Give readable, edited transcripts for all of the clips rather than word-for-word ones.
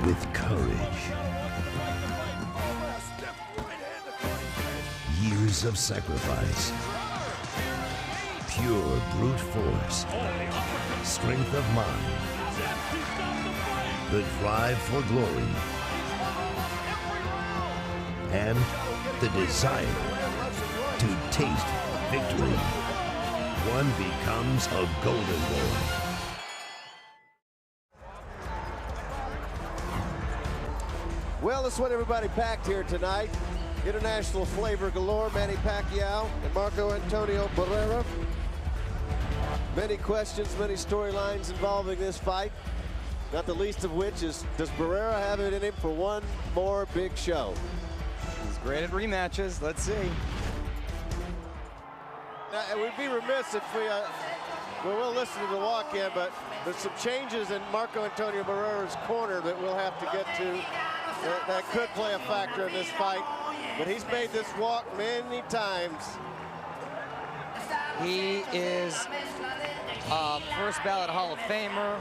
with courage. Years of sacrifice. Pure brute force. Strength of mind. The drive for glory. And the desire to taste victory. One becomes a golden boy. Well, that's what everybody packed here tonight. International flavor galore, Manny Pacquiao and Marco Antonio Barrera. Many questions, many storylines involving this fight. Not the least of which is, does Barrera have it in him for one more big show? He's great at rematches. Let's see. Now, we'd be remiss if we will listen to the walk-in, but there's some changes in Marco Antonio Barrera's corner that we'll have to get to that could play a factor in this fight. But he's made this walk many times. He is a first ballot Hall of Famer,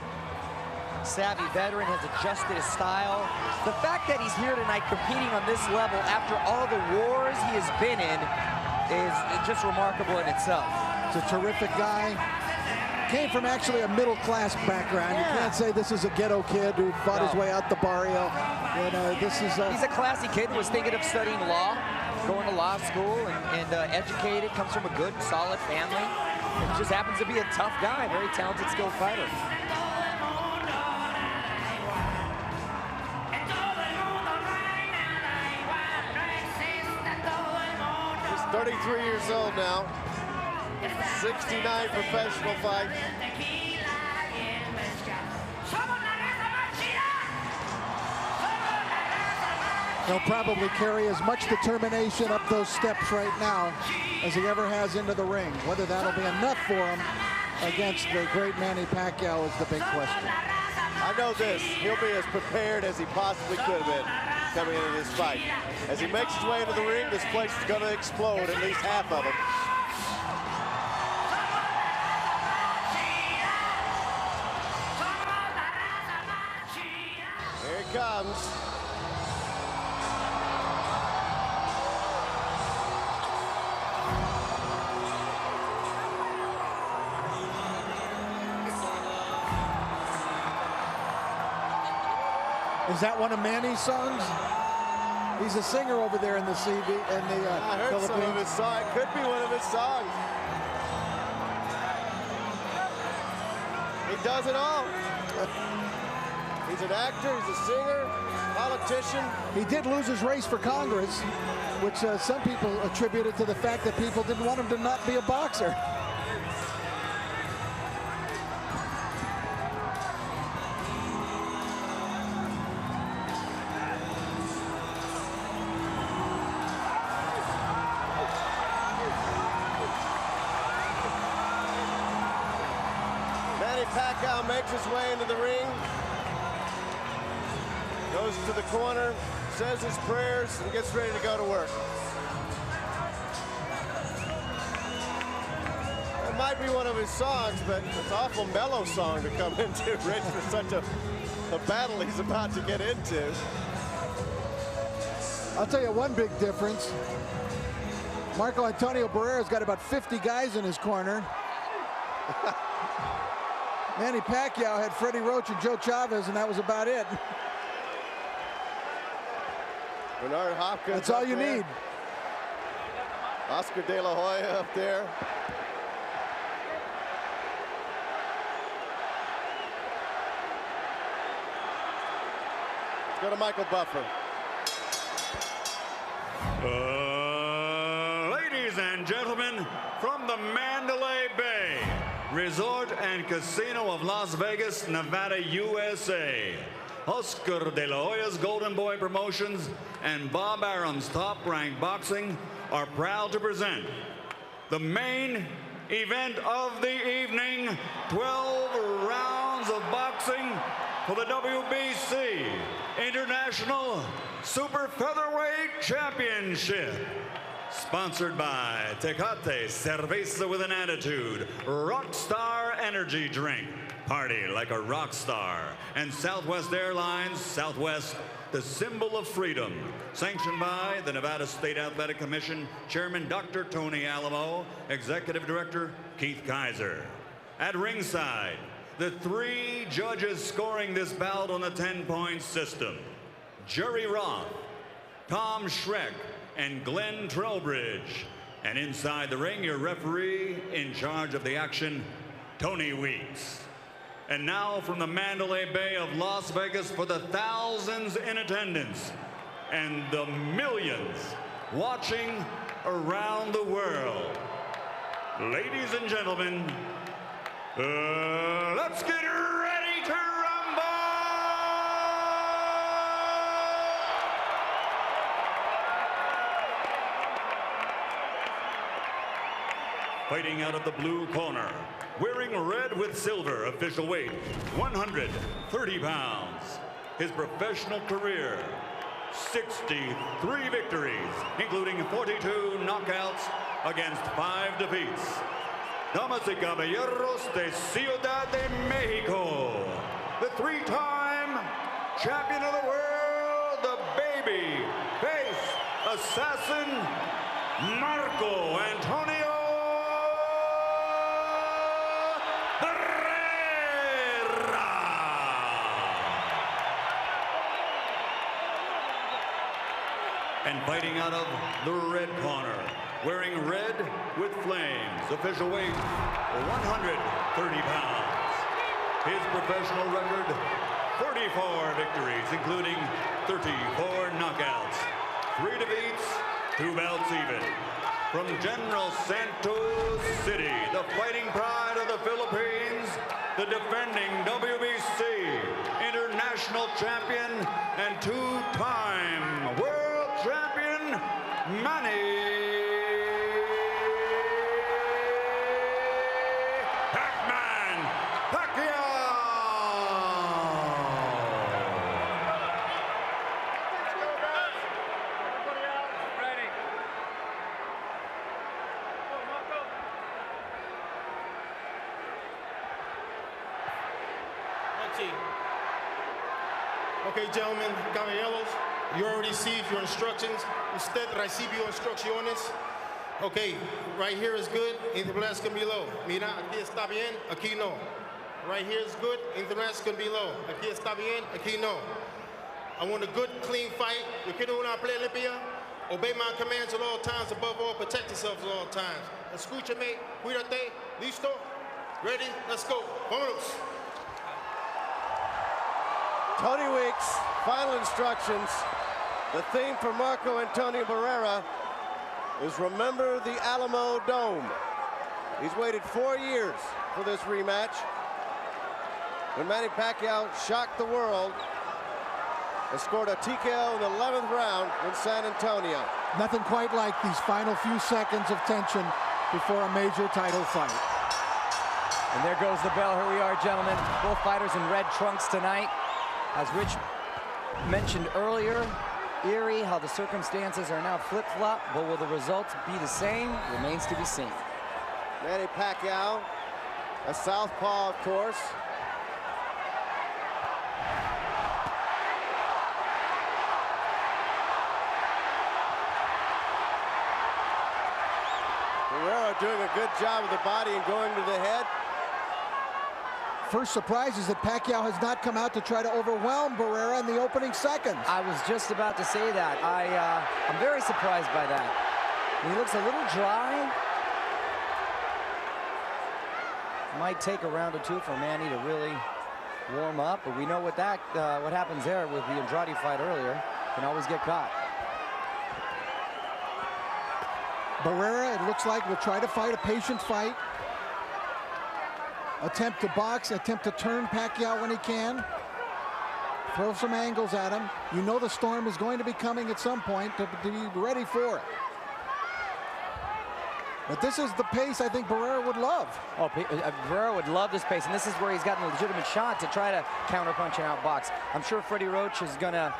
savvy veteran, has adjusted his style. The fact that he's here tonight competing on this level after all the wars he has been in is just remarkable in itself. He's a terrific guy. Came from actually a middle-class background. Yeah. You can't say this is a ghetto kid who fought his way out the barrio. You know, this is he's a classy kid who was thinking of studying law, going to law school, and educated, comes from a good, solid family. And just happens to be a tough guy, very talented, skilled fighter. He's 33 years old now. 69 professional fights. He'll probably carry as much determination up those steps right now as he ever has into the ring. Whether that'll be enough for him against the great Manny Pacquiao is the big question. I know this, he'll be as prepared as he possibly could have been coming into this fight. As he makes his way into the ring, this place is going to explode, at least half of it. Here he comes. Is that one of Manny's songs? He's a singer over there in the CD. I heard some of his songs. It could be one of his songs. He does it all. He's an actor, he's a singer, politician. He did lose his race for Congress, which some people attributed to the fact that people didn't want him to not be a boxer. Manny Pacquiao makes his way into the ring, goes to the corner, says his prayers, and gets ready to go to work. It might be one of his songs, but it's an awful mellow song to come into, Rich, for such a battle he's about to get into. I'll tell you one big difference. Marco Antonio Barrera's got about 50 guys in his corner. Manny Pacquiao had Freddie Roach and Joe Chavez, and that was about it. Bernard Hopkins. That's all you need. Oscar De La Hoya up there. Let's go to Michael Buffer. Ladies and gentlemen, from the Mandalay Bay Resort and Casino of Las Vegas, Nevada, USA, Oscar De La Hoya's Golden Boy Promotions and Bob Arum's Top Rank Boxing are proud to present the main event of the evening, 12 rounds of boxing for the WBC International Super Featherweight Championship. Sponsored by Tecate Cerveza with an Attitude, Rockstar Energy Drink. Party like a rock star. And Southwest Airlines, Southwest, the symbol of freedom. Sanctioned by the Nevada State Athletic Commission, Chairman Dr. Tony Alamo, Executive Director Keith Kaiser. At ringside, the 3 judges scoring this bout on the 10-point system: Jerry Roth, Tom Schreck, and Glenn Trowbridge. And inside the ring, your referee in charge of the action, Tony Weeks. And now from the Mandalay Bay of Las Vegas, for the thousands in attendance and the millions watching around the world, ladies and gentlemen, let's get ready to rumble! Fighting out of the blue corner, wearing red with silver, official weight 130 pounds. His professional career, 63 victories, including 42 knockouts against 5 defeats. Damas y caballeros de Ciudad de Mexico, the 3-time champion of the world, the baby face assassin, Marco Antonio Barrera. And fighting out of the red corner, wearing red with flames, official weight 130 pounds. His professional record, 44 victories, including 34 knockouts, 3 defeats, 2 bouts even. From General Santos City, the fighting pride of the Philippines, the defending WBC international champion and 2-time world champion, Manny Pacquiao. Okay, gentlemen, caballeros, you already received your instructions. Usted recibió instrucciones. Okay, right here is good, internet can be low. Mira, aquí está bien, aquí no. Right here is good, internet can be low. Aquí está bien, aquí no. I want a good, clean fight. Yo quiero una pelea limpia. Obey my commands at all times, above all, protect yourselves at all times. Escúchame, cuídate, listo, ready, let's go. Vámonos. Tony Weeks, final instructions. The theme for Marco Antonio Barrera is Remember the Alamo Dome. He's waited 4 years for this rematch. When Manny Pacquiao shocked the world and scored a TKO in the 11th round in San Antonio. Nothing quite like these final few seconds of tension before a major title fight. And there goes the bell. Here we are, gentlemen. Both fighters in red trunks tonight. As Rich mentioned earlier, eerie how the circumstances are now flip-flop, but will the results be the same? Remains to be seen. Manny Pacquiao, a southpaw, of course. Barrera doing a good job with the body and going to the head. First surprise is that Pacquiao has not come out to try to overwhelm Barrera in the opening seconds. I was just about to say that. I'm very surprised by that. He looks a little dry. Might take a round or two for Manny to really warm up, but we know what happens there with the Andrade fight earlier. Can always get caught. Barrera, it looks like, will try to fight a patient fight. Attempt to box, attempt to turn Pacquiao when he can. Throw some angles at him. You know the storm is going to be coming at some point to be ready for it. But this is the pace I think Barrera would love. Oh, Barrera would love this pace, and this is where he's gotten a legitimate shot to try to counterpunch and outbox. I'm sure Freddie Roach is going to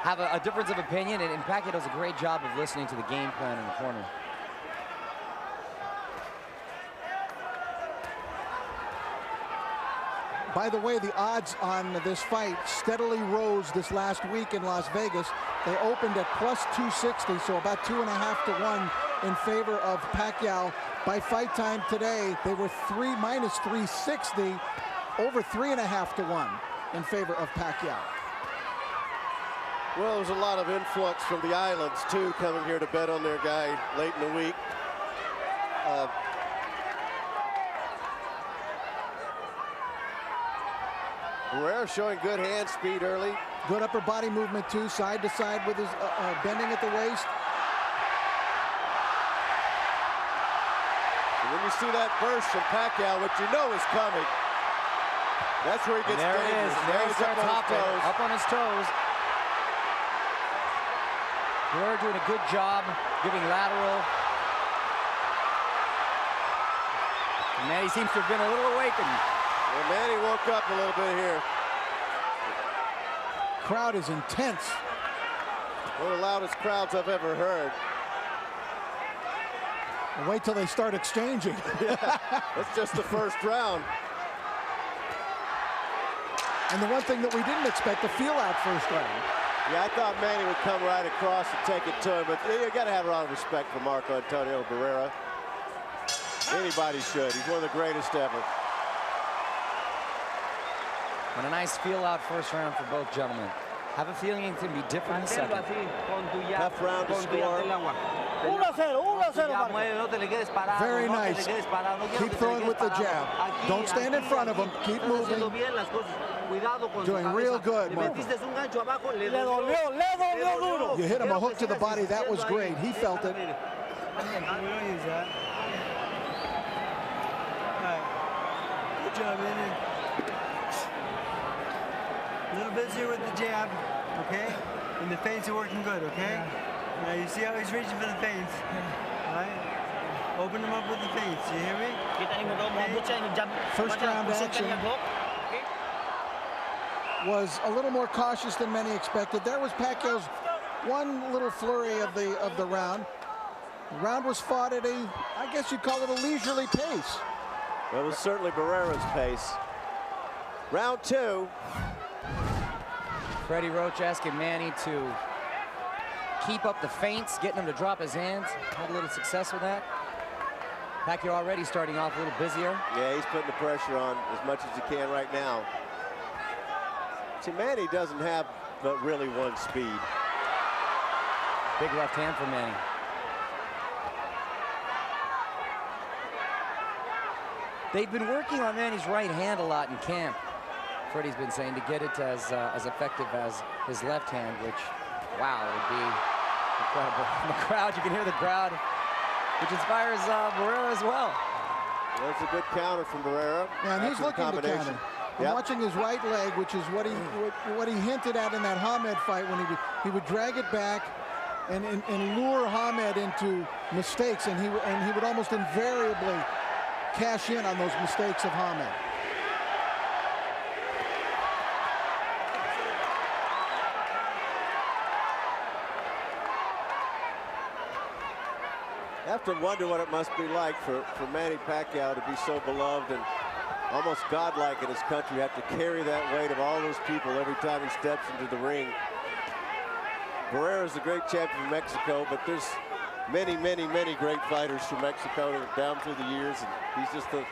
have a difference of opinion, and Pacquiao does a great job of listening to the game plan in the corner. By the way, the odds on this fight steadily rose this last week in Las Vegas. They opened at plus 260, so about 2.5 to 1 in favor of Pacquiao. By fight time today, they were minus 360, over 3.5 to 1 in favor of Pacquiao. Well, there's a lot of influx from the islands, too, coming here to bet on their guy late in the week. Barrera showing good hand speed early. Good upper body movement, too, side to side with his bending at the waist. And when you see that burst from Pacquiao, which you know is coming, that's where he gets dangerous. There he is. There he starts hopping, up on his toes. Barrera doing a good job giving lateral. And Manny seems to have been a little awakened. Well, Manny woke up a little bit here. Crowd is intense. One of the loudest crowds I've ever heard. Well, wait till they start exchanging. Yeah, that's just the first round. And the one thing that we didn't expect, the feel-out first round. Yeah, I thought Manny would come right across and take it to him, but you got to have a lot of respect for Marco Antonio Barrera. Anybody should. He's one of the greatest ever. And a nice feel-out first round for both gentlemen. Have a feeling it can be different in the second. Tough round to score. Very nice. Keep throwing with the jab. Don't stand in front of him. Keep moving. Doing real good, Marco. You hit him a hook to the body. That was great. He felt it. Good job, Manny. A little busier with the jab, okay? And the feints are working good, okay? Now you see how he's reaching for the feints, right? Open him up with the feints, you hear me? First round action was a little more cautious than many expected. There was Pacquiao's one little flurry of the round. The round was fought at a, I guess you'd call it a leisurely pace. Well, it was certainly Barrera's pace. Round two. Freddie Roach asking Manny to keep up the feints, getting him to drop his hands. Had a little success with that. Pacquiao already starting off a little busier. Yeah, he's putting the pressure on as much as he can right now. See, Manny doesn't have but really one speed. Big left hand for Manny. They've been working on Manny's right hand a lot in camp. Freddie's been saying to get it as effective as his left hand, which, wow, would be incredible. The crowd, you can hear the crowd, which inspires Barrera as well. That's a good counter from Barrera. Yeah, and he's looking to counter. I'm watching his right leg, which is what he hinted at in that Hamed fight when he would drag it back and lure Hamed into mistakes, and he would almost invariably cash in on those mistakes of Hamed. I have to wonder what it must be like for Manny Pacquiao to be so beloved and almost godlike in his country, have to carry that weight of all those people every time he steps into the ring. Barrera's a great champion from Mexico, but there's many, many, many great fighters from Mexico down through the years, and he's just a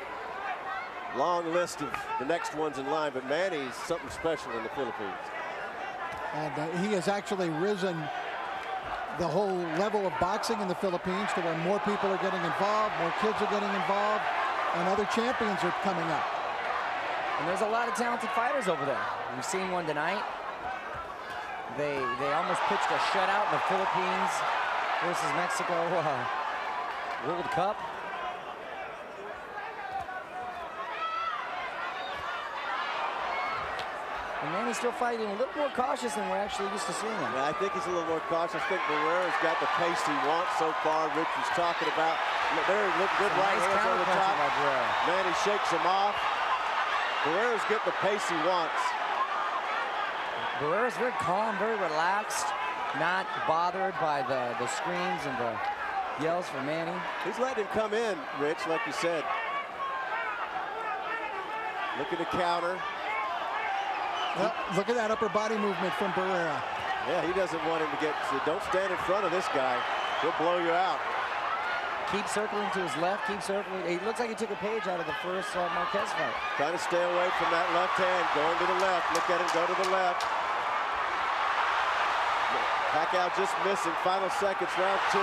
long list of the next ones in line, but Manny's something special in the Philippines. And he has actually risen the whole level of boxing in the Philippines to where more people are getting involved, more kids are getting involved, and other champions are coming up. And there's a lot of talented fighters over there. We've seen one tonight. They almost pitched a shutout in the Philippines versus Mexico World Cup. And Manny's still fighting a little more cautious than we're actually used to seeing him. Yeah, I think he's a little more cautious. I think Barrera's got the pace he wants so far. Rich was talking about. There, good right hands over the top. Manny shakes him off. Barrera's getting the pace he wants. Barrera's very calm, very relaxed, not bothered by the screams and the yells from Manny. He's letting him come in, Rich, like you said. Looking to counter. Well, look at that upper body movement from Barrera. Yeah, he doesn't want him to get, so don't stand in front of this guy. He'll blow you out. Keep circling to his left, keep circling. It looks like he took a page out of the first Marquez fight. Trying to stay away from that left hand, going to the left. Look at him go to the left. Pacquiao just missing. Final seconds, round 2.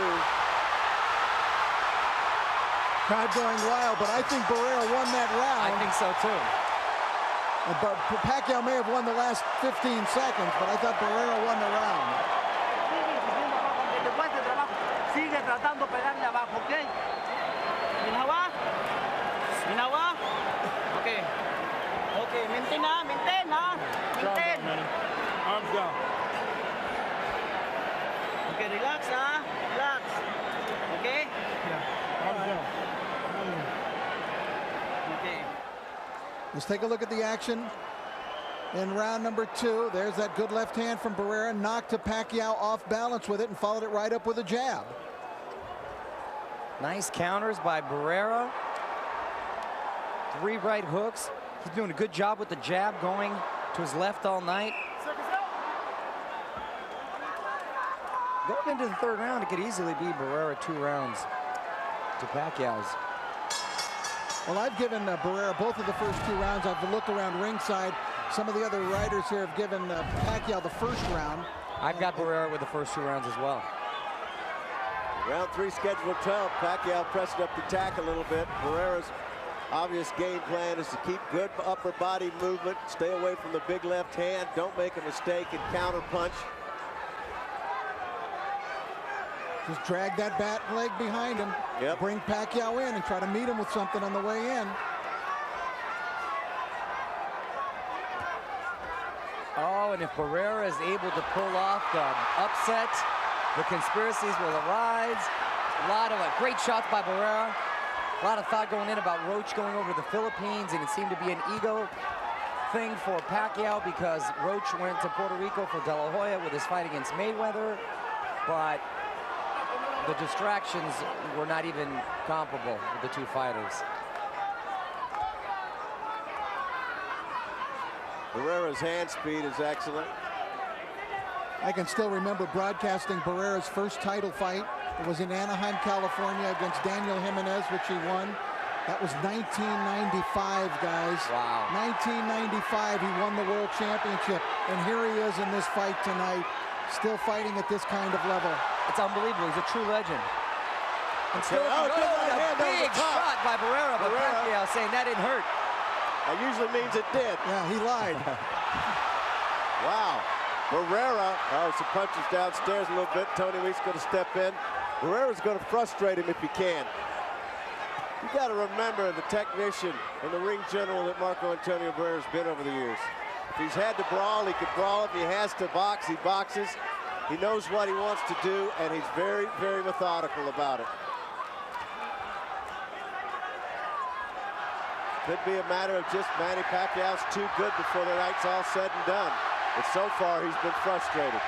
Crowd going wild, but I think Barrera won that round. I think so too. But Pacquiao may have won the last 15 seconds, but I thought Barrera won the round. Sigue tratando de pegarle abajo, ¿ok? Minawa. Minawa. Okay. Okay, maintain na, maintain na. Maintain. Arms down. Okay, relax ha. Relax. Okay? Yeah. Arms down. Okay. Let's take a look at the action in round number 2. There's that good left hand from Barrera, knocked to Pacquiao off balance with it and followed it right up with a jab. Nice counters by Barrera. 3 right hooks. He's doing a good job with the jab, going to his left all night. Going into the 3rd round, it could easily be Barrera 2 rounds to Pacquiao's. Well, I've given Barrera both of the first 2 rounds. I've looked around ringside. Some of the other writers here have given Pacquiao the first round. I've got Barrera with the first 2 rounds as well. Round 3 scheduled 12. Pacquiao pressing up the tack a little bit. Barrera's obvious game plan is to keep good upper body movement, stay away from the big left hand, don't make a mistake and counter punch. Just drag that bat leg behind him. Yep. Bring Pacquiao in and try to meet him with something on the way in. Oh, and if Barrera is able to pull off the upset, the conspiracies will arise. A lot of great shots by Barrera. A lot of thought going in about Roach going over the Philippines, and it seemed to be an ego thing for Pacquiao because Roach went to Puerto Rico for De La Hoya with his fight against Mayweather, but the distractions were not even comparable with the 2 fighters. Barrera's hand speed is excellent. I can still remember broadcasting Barrera's first title fight. It was in Anaheim, California against Daniel Jimenez, which he won. That was 1995, guys. Wow. 1995, he won the world championship. And here he is in this fight tonight, still fighting at this kind of level. It's unbelievable. He's a true legend. And still good right hand, big shot by Barrera, but Pacquiao saying that didn't hurt. That usually means it did. Yeah, he lied. Wow. Barrera, some punches downstairs a little bit. Tony Weeks going to step in. Barrera's going to frustrate him if he can. You got to remember the technician and the ring general that Marco Antonio Barrera's been over the years. If he's had to brawl, he can brawl. If he has to box, he boxes. He knows what he wants to do, and he's very, very methodical about it. Could be a matter of just Manny Pacquiao's too good before the night's all said and done. But so far, he's been frustrated.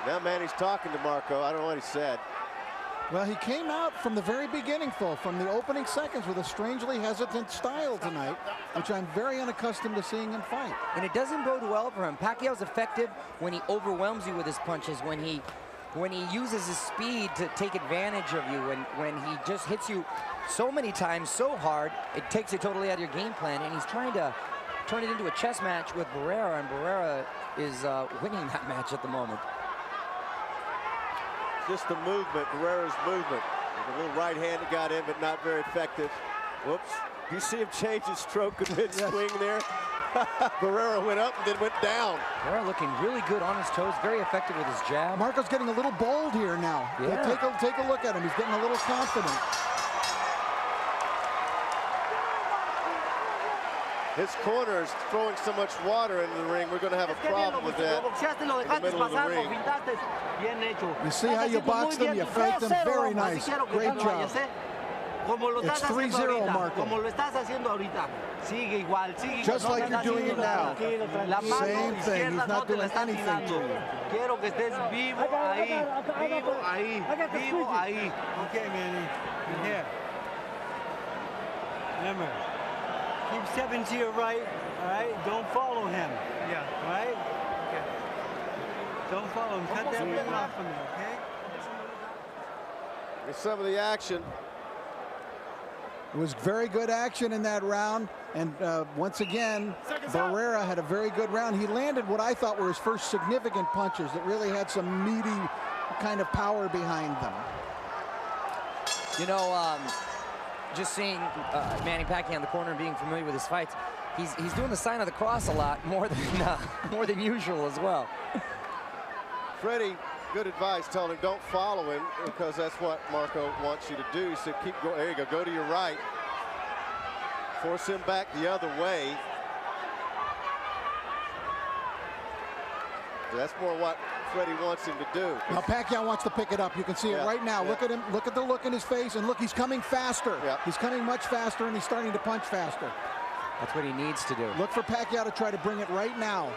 Now Manny's talking to Marco. I don't know what he said. Well, he came out from the very beginning, Phil, from the opening seconds with a strangely hesitant style tonight, which I'm very unaccustomed to seeing him fight. And it doesn't bode well for him. Pacquiao's effective when he overwhelms you with his punches, when he uses his speed to take advantage of you, when he just hits you so many times so hard, it takes it totally out of your game plan, and he's trying to turn it into a chess match with Barrera, and Barrera is winning that match at the moment. Just the movement, Barrera's movement. A little right hand that got in, but not very effective. Whoops. You see him change his stroke a bit, swing there. Barrera went up and then went down. Barrera looking really good on his toes, very effective with his jab. Marco's getting a little bold here now. Yeah. Take a look at him. He's getting a little confident. His corner is throwing so much water into the ring. We're going to have a problem with that in the middle of the ring. You see how you box them? You faked them. Very nice. Great job. It's 3-0, Marco. Just like you're doing it now. Same thing. He's not doing anything to you. Quiero que estés vivo ahí, vivo ahí, vivo ahí. Okay, Manny. Here. Remember, keep stepping to your right, all right? Don't follow him. Yeah. All right? Okay. Don't follow him. Cut that ring off from there, okay? Here's some of the action. It was very good action in that round. And once again, Barrera had a very good round. He landed what I thought were his first significant punches that really had some meaty kind of power behind them. You know, just seeing Manny Pacquiao in the corner and being familiar with his fights, he's doing the sign of the cross a lot, more than usual as well. Freddie, good advice, telling him don't follow him because that's what Marco wants you to do. He said keep going, there you go, go to your right. Force him back the other way. That's more what Freddie wants him to do. Now Pacquiao wants to pick it up. You can see it right now. Look at him. Look at the look in his face. And look, he's coming faster. He's coming much faster, and he's starting to punch faster. That's what he needs to do. Look for Pacquiao to try to bring it right now,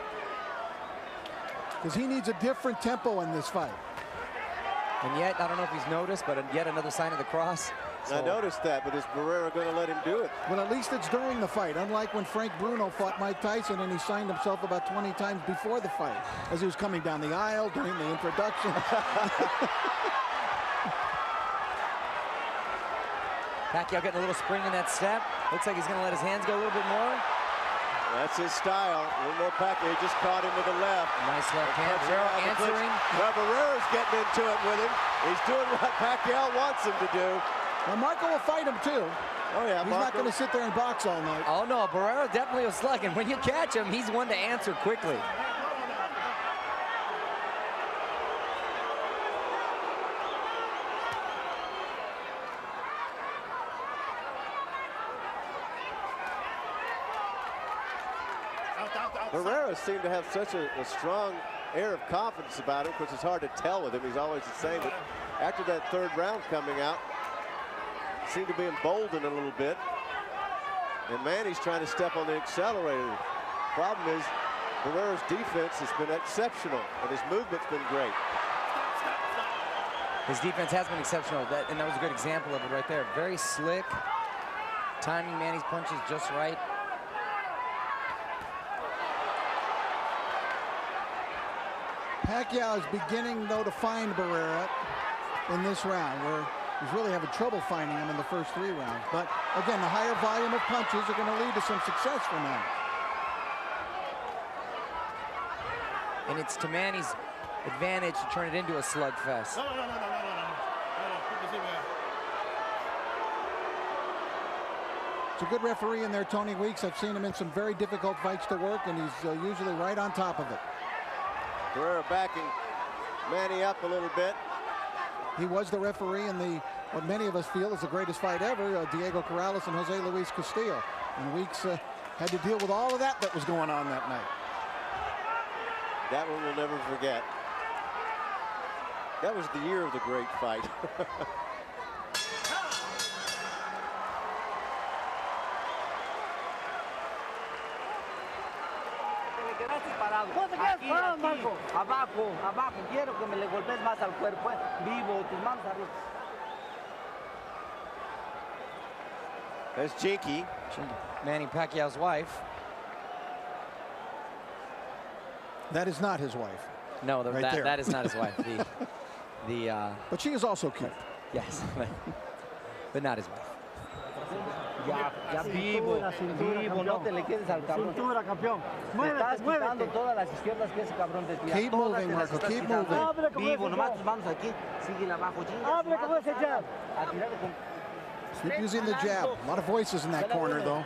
because he needs a different tempo in this fight. And yet, I don't know if he's noticed, but yet another sign of the cross. So. I noticed that, but is Barrera going to let him do it? Well, at least it's during the fight, unlike when Frank Bruno fought Mike Tyson and he signed himself about 20 times before the fight, as he was coming down the aisle during the introduction. Pacquiao getting a little spring in that step. Looks like he's going to let his hands go a little bit more. That's his style. A little more Pacquiao. He just caught him with the left. Nice left hand. Barrera answering. Well, Barrera's getting into it with him. He's doing what Pacquiao wants him to do. Well, Marco will fight him too. Oh yeah, he's not going to sit there and box all night. Oh no, Barrera definitely a slug, and when you catch him, he's one to answer quickly. Barrera seemed to have such a strong air of confidence about him, which is hard to tell with him. He's always the same. But after that third round coming out, he seemed to be emboldened a little bit. And Manny's trying to step on the accelerator. Problem is, Barrera's defense has been exceptional, and his movement's been great. His defense has been exceptional, and that was a good example of it right there. Very slick, timing Manny's punches just right. Pacquiao is beginning, though, to find Barrera in this round, where he's really having trouble finding him in the first 3 rounds. But again, the higher volume of punches are going to lead to some success for him. And it's to Manny's advantage to turn it into a slugfest. It's a good referee in there, Tony Weeks. I've seen him in some very difficult fights to work, and he's usually right on top of it. Barrera backing Manny up a little bit. He was the referee in what many of us feel is the greatest fight ever, Diego Corrales and Jose Luis Castillo. And Weeks had to deal with all of that was going on that night. That one we'll never forget. That was the year of the great fight. No te quedes parado, Marco. Abajo, abajo. Quiero que me le golpees más al cuerpo. Vivo, tus manos arriba. That's Jinky. Manny Pacquiao's wife. That is not his wife. No, right that is not his wife. But she is also cute. Yes, but not his wife. Ya vivo, no te le quedes al cabrón. Cintura, campeón. Estás quitando todas las izquierdas que ese cabrón te tira. Keep moving, Marco, keep moving. Vivo, nomás tus manos aquí. Síguela abajo. Abre como ese jab. Keep using the jab. A lot of voices in that corner, though.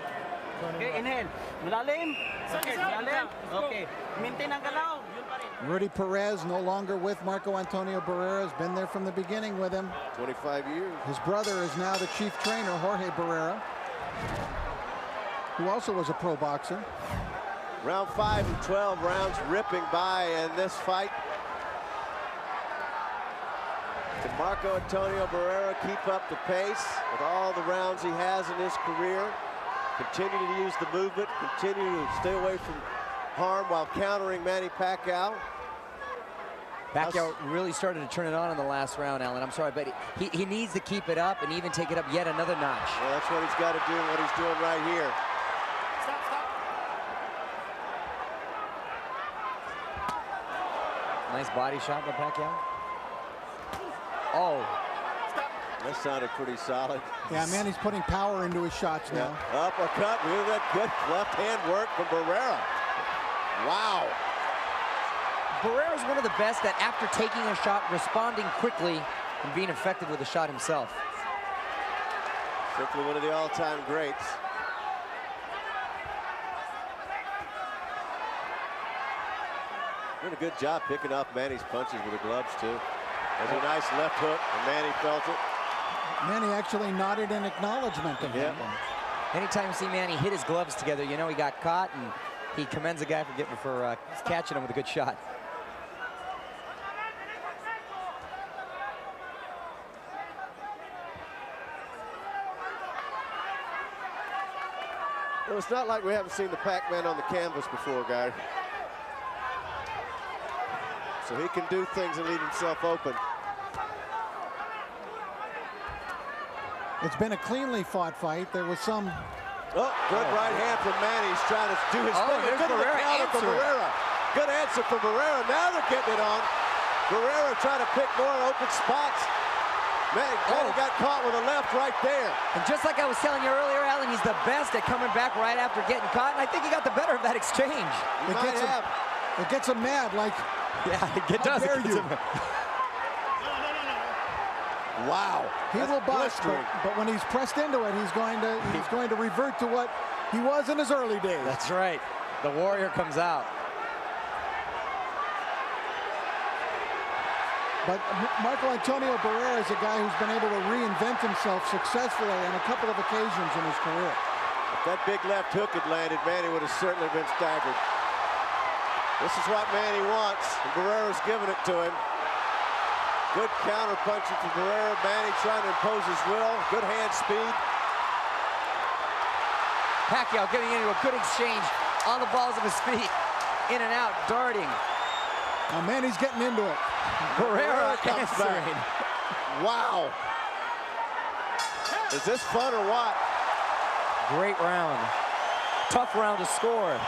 Okay, inhale. Lalim. Okay, lalim. Okay. Maintain ang galaw. Rudy Perez no longer with Marco Antonio Barrera, has been there from the beginning with him. 25 years. His brother is now the chief trainer, Jorge Barrera, who also was a pro boxer. Round 5 and 12 rounds ripping by in this fight. Can Marco Antonio Barrera keep up the pace with all the rounds he has in his career? Continue to use the movement, continue to stay away from harm while countering Manny Pacquiao. Pacquiao really started to turn it on in the last round, Alan. I'm sorry, but he needs to keep it up and even take it up yet another notch. Well, that's what he's got to do, what he's doing right here. Nice body shot by Pacquiao. Oh. That sounded pretty solid. Yeah, Manny's putting power into his shots now. Uppercut. Look at that good left hand work from Barrera. Wow. Barrera's one of the best at, after taking a shot, responding quickly and being effective with the shot himself. Simply one of the all-time greats. Doing a good job picking off Manny's punches with the gloves, too. There's a nice left hook, and Manny felt it. Manny actually nodded in acknowledgement of that one. Anytime you see Manny hit his gloves together, you know he got caught, and he commends the guy for catching him with a good shot. Well, it's not like we haven't seen the Pac-Man on the canvas before, guys. So he can do things and leave himself open. It's been a cleanly fought fight. There was some... Oh, good right hand from Manny. He's trying to do his thing. Good counter from Barrera. Good answer from Barrera. Now they're getting it on. Barrera trying to pick more open spots. Manny got caught with a left right there. And just like I was telling you earlier, Alan, he's the best at coming back right after getting caught, and I think he got the better of that exchange. It gets him mad, like... Yeah, it does. How dare you? Wow. He will box, but when he's pressed into it, he's going to revert to what he was in his early days. That's right. The warrior comes out. But Marco Antonio Barrera is a guy who's been able to reinvent himself successfully on a couple of occasions in his career. If that big left hook had landed, Manny would have certainly been staggered. This is what Manny wants, and Barrera's giving it to him. Good counter punching from Barrera. Manny trying to impose his will. Good hand speed. Pacquiao getting into a good exchange on the balls of his feet. In and out, darting. Now Manny's getting into it. Barrera comes back. Wow. Is this fun or what? Great round. Tough round to score.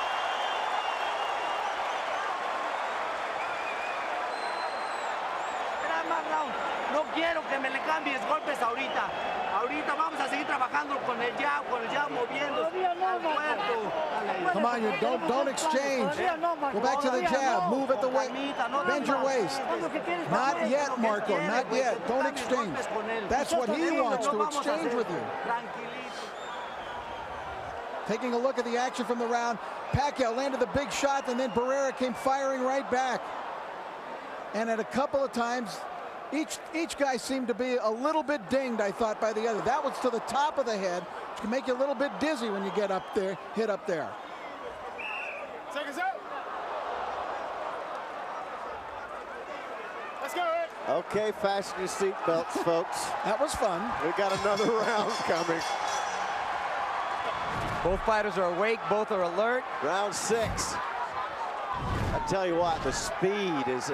No quiero que me le cambies golpes ahorita. Ahorita vamos a seguir trabajando con el jab moviendo al cuerpo. Come on, don't exchange. Go back to the jab. Move at the waist. Bend your waist. Not yet, Marco. Not yet. Don't exchange. That's what he wants, to exchange with you. Taking a look at the action from the round, Pacquiao landed the big shot, and then Barrera came firing right back. And at a couple of times, each guy seemed to be a little bit dinged, I thought, by the other. That was to the top of the head, which can make you a little bit dizzy when you get up there, hit up there. Seconds out. Let's go, Ed. Okay, fasten your seatbelts, folks. That was fun. We got another round coming. Both fighters are awake, both are alert. Round 6. I tell you what, the speed is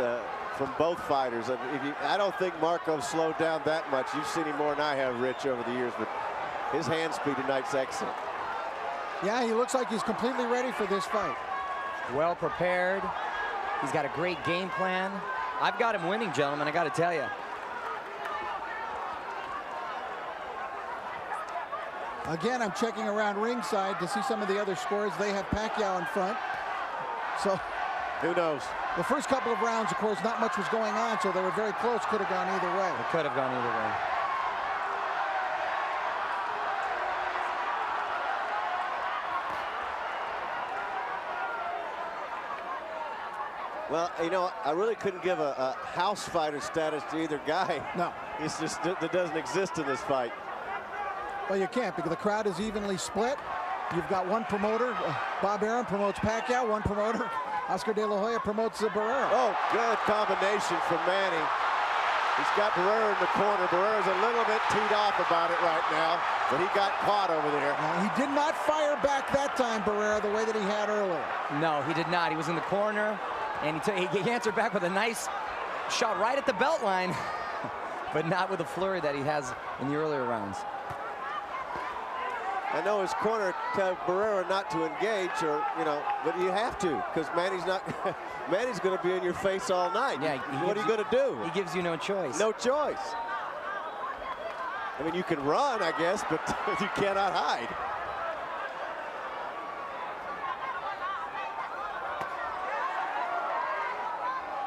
from both fighters. I don't think Marco slowed down that much. You've seen him more than I have, Rich, over the years, but his hand speed tonight's excellent. Yeah, he looks like he's completely ready for this fight. Well prepared. He's got a great game plan. I've got him winning, gentlemen, I got to tell you. Again, I'm checking around ringside to see some of the other scores. They have Pacquiao in front. So who knows? The first couple of rounds, of course, not much was going on, so they were very close. Could have gone either way. It could have gone either way. Well, you know, I really couldn't give a house fighter status to either guy. No. It's just, that doesn't exist in this fight. Well, you can't, because the crowd is evenly split. You've got one promoter, Bob Arum promotes Pacquiao, one promoter, Oscar De La Hoya, promotes Barrera. Oh, good combination from Manny. He's got Barrera in the corner. Barrera's a little bit teed off about it right now, but he got caught over there. He did not fire back that time, Barrera, the way that he had earlier. No, he did not. He was in the corner, and he answered back with a nice shot right at the belt line, but not with the flurry that he has in the earlier rounds. I know his corner tells Barrera not to engage, or but you have to, because Manny's not. Manny's going to be in your face all night. Yeah, what are you going to do? He gives you no choice. No choice. I mean, you can run, I guess, but you cannot hide.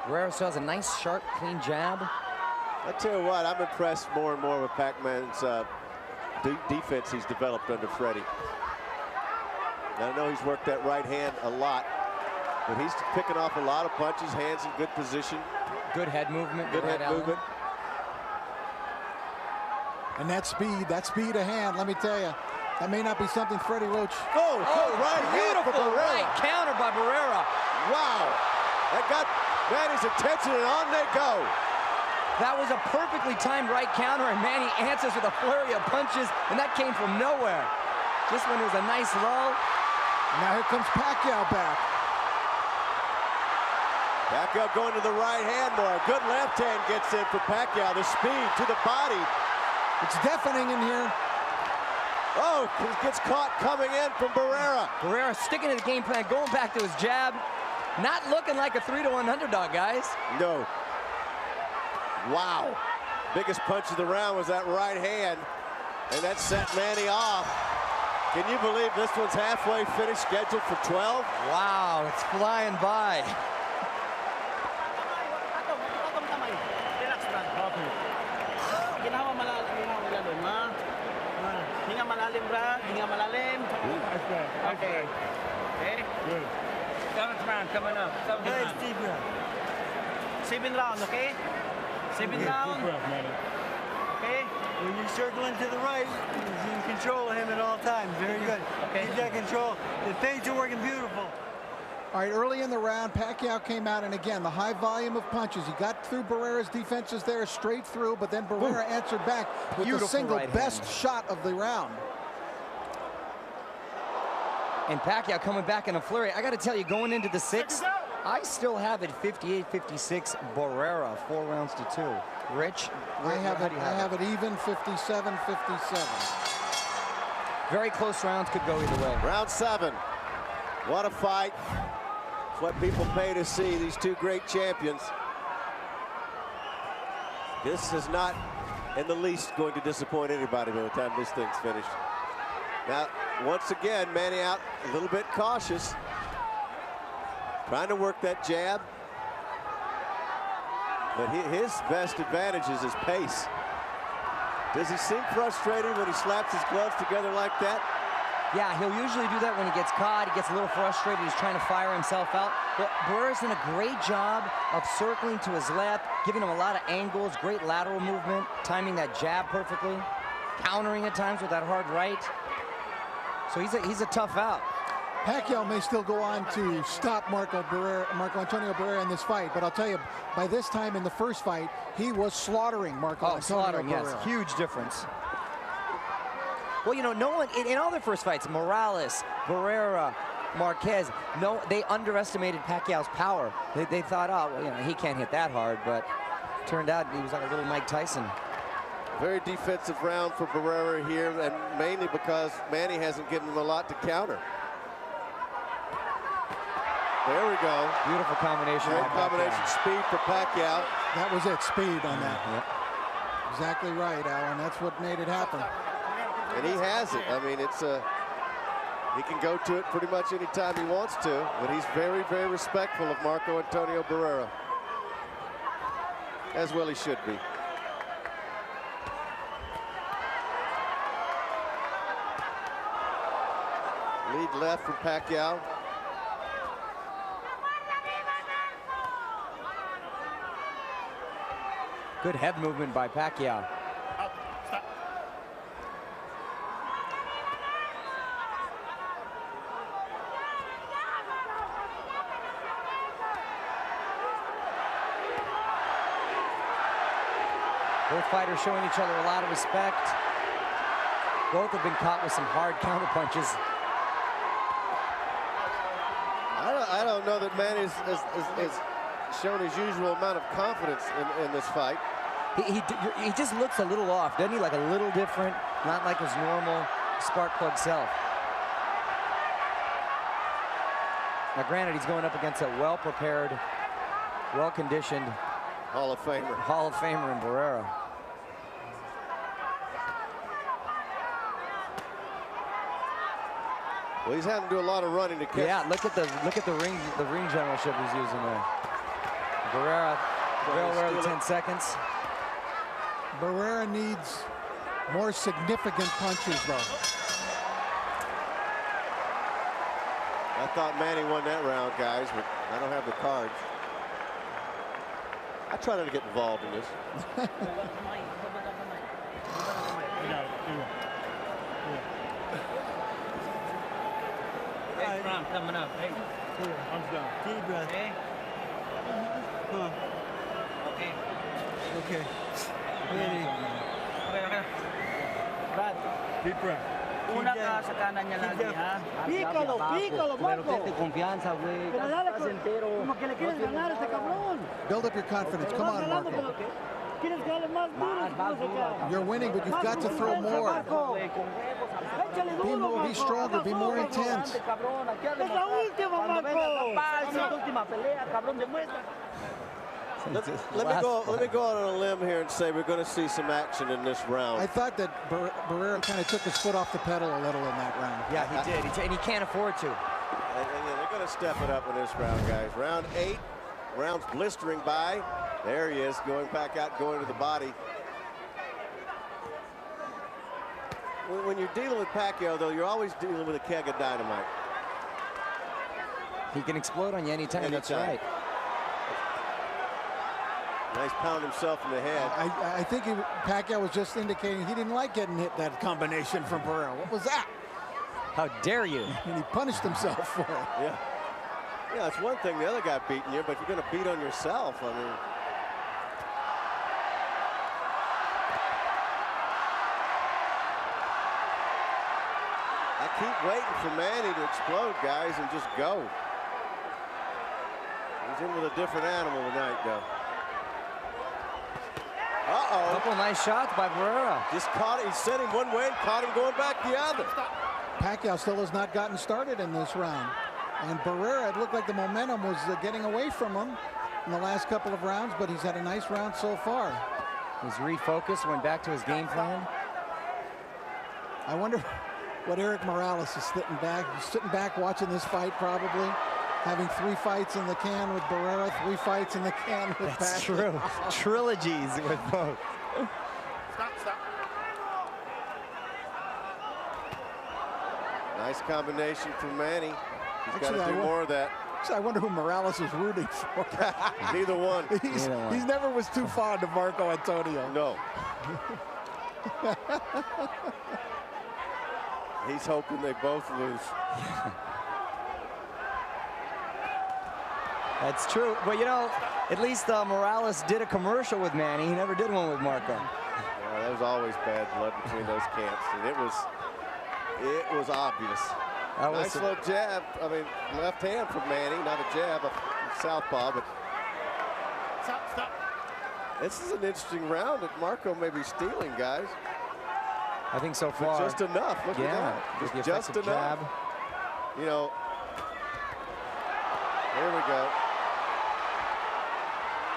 Barrera still has a nice, sharp, clean jab. I tell you what, I'm impressed more and more with Pacman's defense he's developed under Freddie. Now, I know he's worked that right hand a lot, but he's picking off a lot of punches, hands in good position. Good head movement. Good head movement. And that speed of hand, let me tell you, that may not be something Freddie Roach. Oh, right hand for beautiful Barrera. right counter by Barrera. Wow, that got Manny's attention, and on they go. That was a perfectly timed right counter, and Manny answers with a flurry of punches, and that came from nowhere. This one was a nice lull. Now here comes Pacquiao back. Pacquiao going to the right hand more. Good left hand gets in for Pacquiao. The speed to the body. It's deafening in here. Oh, he gets caught coming in from Barrera. Barrera sticking to the game plan, going back to his jab. Not looking like a 3-1 underdog, guys. No. Wow. Biggest punch of the round was that right hand, and that set Manny off. Can you believe this one's halfway finished, scheduled for 12? Wow, it's flying by. Okay. Okay? Good. 7th round coming up. 7 round, okay? 7 round. Okay? When you're circling to the right, you're in control of him at all times. Very good. Okay. Keep that control. The feints are working beautiful. All right, early in the round, Pacquiao came out, and again, the high volume of punches. He got through Barrera's defenses there straight through, but then Barrera answered back with the single best shot of the round. And Pacquiao coming back in a flurry. I got to tell you, going into the 6th, I still have it 58-56 Barrera, 4 rounds to 2. Rich, I have it even 57-57. Very close rounds, could go either way. Round 7. What a fight. It's what people pay to see, these two great champions. This is not in the least going to disappoint anybody by the time this thing's finished. Now, once again, Manny out a little bit cautious. Trying to work that jab. But his best advantage is his pace. Does he seem frustrated when he slaps his gloves together like that? Yeah, he'll usually do that when he gets caught. He gets a little frustrated. He's trying to fire himself out. But Barrera's done a great job of circling to his left, giving him a lot of angles, great lateral movement, timing that jab perfectly, countering at times with that hard right. So he's a tough out. Pacquiao may still go on to stop Marco Antonio Barrera in this fight, but I'll tell you, by this time in the first fight, he was slaughtering Antonio Barrera. Yes, huge difference. Well, you know, no one, in all their first fights, Morales, Barrera, Marquez, no, they underestimated Pacquiao's power. They thought, oh, well, you know, he can't hit that hard, but turned out he was like a little Mike Tyson. Very defensive round for Barrera here, and mainly because Manny hasn't given him a lot to counter. There we go. Beautiful combination. Great combination. Speed for Pacquiao. That was it, speed on that. Exactly right, Alan. That's what made it happen. And he has it. I mean, it's he can go to it pretty much any time he wants to, but he's very, very respectful of Marco Antonio Barrera. As well he should be. Lead left from Pacquiao. Good head movement by Pacquiao. Both fighters showing each other a lot of respect. Both have been caught with some hard counter punches. I don't know that Manny is shown his usual amount of confidence in this fight. He just looks a little off, doesn't he? Like a little different, not like his normal spark plug self. Now, granted, he's going up against a well-prepared, well-conditioned Hall of Famer. Hall of Famer in Barrera. Well, he's having to do a lot of running to catch. Yeah, look at the ring generalship he's using there. Barrera, well rarely 10 seconds. Barrera needs more significant punches, though. I thought Manny won that round, guys, but I don't have the cards. I try not to get involved in this. Hey, coming up. Hey, arms down. Deep breath. Okay. Okay. Okay. Ready. Okay. Brad, Deep breath. una ka sa kanan niya lagi, ha? Pícalo, Pero Marco. ten confianza, güey. Pero dale, Estás entero. como que le quieres ganar a este cabrón. Build up your confidence. Come on, Marco. Quieres que dale más duro. Más duro. You're winning, but you've got to throw more. Échale Be duro, more, be Marco. stronger, be more intense. Grande, cabrón. Aquí a Es la demostrar. última, Cuando vengas a Marco. paz, es la última pelea, cabrón. Demuestra. Let me go out on a limb here and say we're going to see some action in this round. I thought that Barrera kind of took his foot off the pedal a little in that round. Yeah, he did, and he can't afford to. And they're going to step it up in this round, guys. Round 8, round's blistering by. There he is, going back out, going to the body. When you're dealing with Pacquiao, though, you're always dealing with a keg of dynamite. He can explode on you anytime. That's right. Nice pound himself in the head. I think Pacquiao was just indicating he didn't like getting hit that combination from Barrera. What was that? How dare you? And he punished himself for it. Yeah. Yeah, it's one thing the other guy beating you, but you're going to beat on yourself. I mean. I keep waiting for Manny to explode, guys, and just go. He's in with a different animal tonight, though. Uh-oh. Couple nice shots by Barrera. Just caught it. He sent him one way and caught him going back the other. Pacquiao still has not gotten started in this round. And Barrera, it looked like the momentum was getting away from him in the last couple of rounds, but he's had a nice round so far. He's refocused, went back to his game plan. I wonder what Eric Morales is sitting back. He's sitting back watching this fight probably. Having 3 fights in the can with Barrera, 3 fights in the can with Pacquiao. That's true. Trilogies with both. Stop. Nice combination from Manny. He's got to Actually, do more of that. I wonder who Morales is rooting for. Neither one. He's never was too fond of Marco Antonio. No. He's hoping they both lose. That's true. Well, you know, at least Morales did a commercial with Manny. He never did one with Marco. Yeah, there was always bad blood between those camps, and it was obvious. Nice little jab. I mean, left hand from Manny, not a jab, a southpaw, but Stop. this is an interesting round that Marco may be stealing, guys. I think so But far. just enough. Look at that. With the Just effective enough. jab. You know, here we go.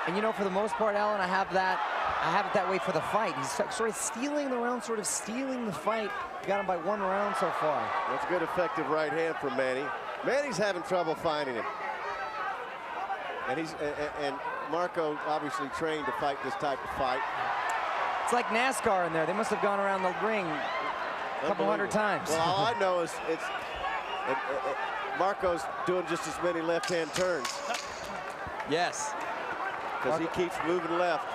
And you know, for the most part, Alan, I have it that way for the fight. He's sort of stealing the round, sort of stealing the fight. Got him by 1 round so far. That's good, effective right hand from Manny. Manny's having trouble finding him. And Marco obviously trained to fight this type of fight. It's like NASCAR in there. They must have gone around the ring a couple hundred times. Well, all I know is Marco's doing just as many left-hand turns. Yes. Because he keeps moving left.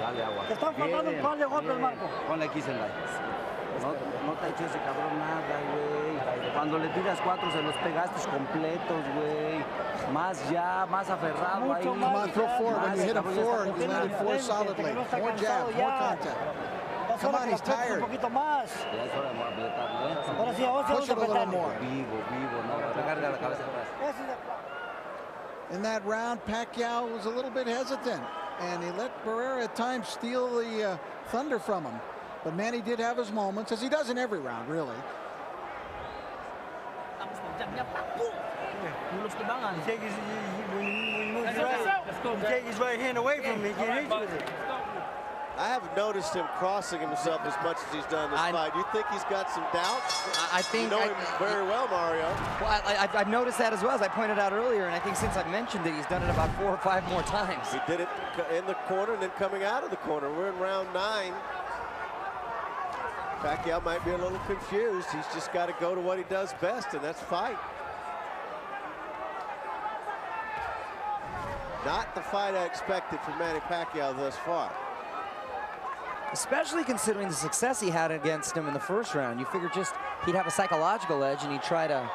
Dale agua. Te están faltando un par de golpes, Marco. Ponle aquí, Sendai. No te ha hecho ese cabrón nada, güey. Cuando le tiras 4 se los pegaste completos, güey. Más ya, más aferrado ahí. Come on, throw 4. When you hit a 4, he's landed 4 solidly. More jabs, more contact. Come on, he's tired. Un poquito más. Ya es hora de apretar, ¿eh? Ahora sí, ahora sí Push vamos it a a little apretar. more. Vivo, no, recarga la cabeza atrás. In that round, Pacquiao was a little bit hesitant, and he let Barrera at times steal the thunder from him. But Manny did have his moments, as he does in every round, really. Take his right hand away from me, get hit with it. I haven't noticed him crossing himself as much as he's done this fight. You think he's got some doubts? I think you know him very well, Mario. Well, I've noticed that as well, as I pointed out earlier, and I think since I've mentioned it, he's done it about 4 or 5 more times. He did it in the corner and then coming out of the corner. We're in round 9. Pacquiao might be a little confused. He's just got to go to what he does best, and that's fight. Not the fight I expected from Manny Pacquiao thus far. Especially considering the success he had against him in the first round. You figure just he'd have a psychological edge and he'd try to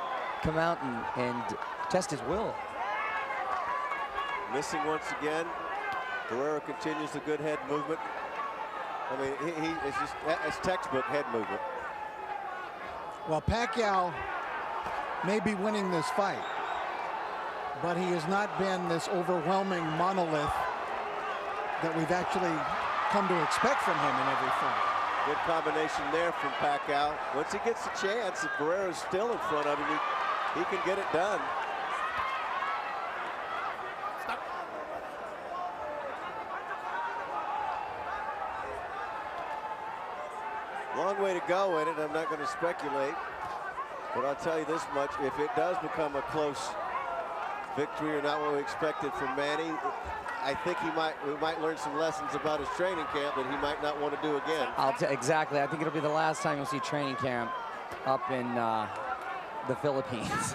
come out and test his will. Missing once again. Barrera continues the good head movement. I mean, it's just it's textbook head movement. Well, Pacquiao may be winning this fight, but he has not been this overwhelming monolith that we've actually come to expect from him in every fight. Good combination there from Pacquiao. Once he gets a chance, if Barrera's still in front of him, he can get it done. Stop. Long way to go in it. I'm not going to speculate, but I'll tell you this much: if it does become a close victory or not what we expected from Manny, I think we might learn some lessons about his training camp that he might not want to do again. Exactly. I think it'll be the last time you'll see training camp up in the Philippines.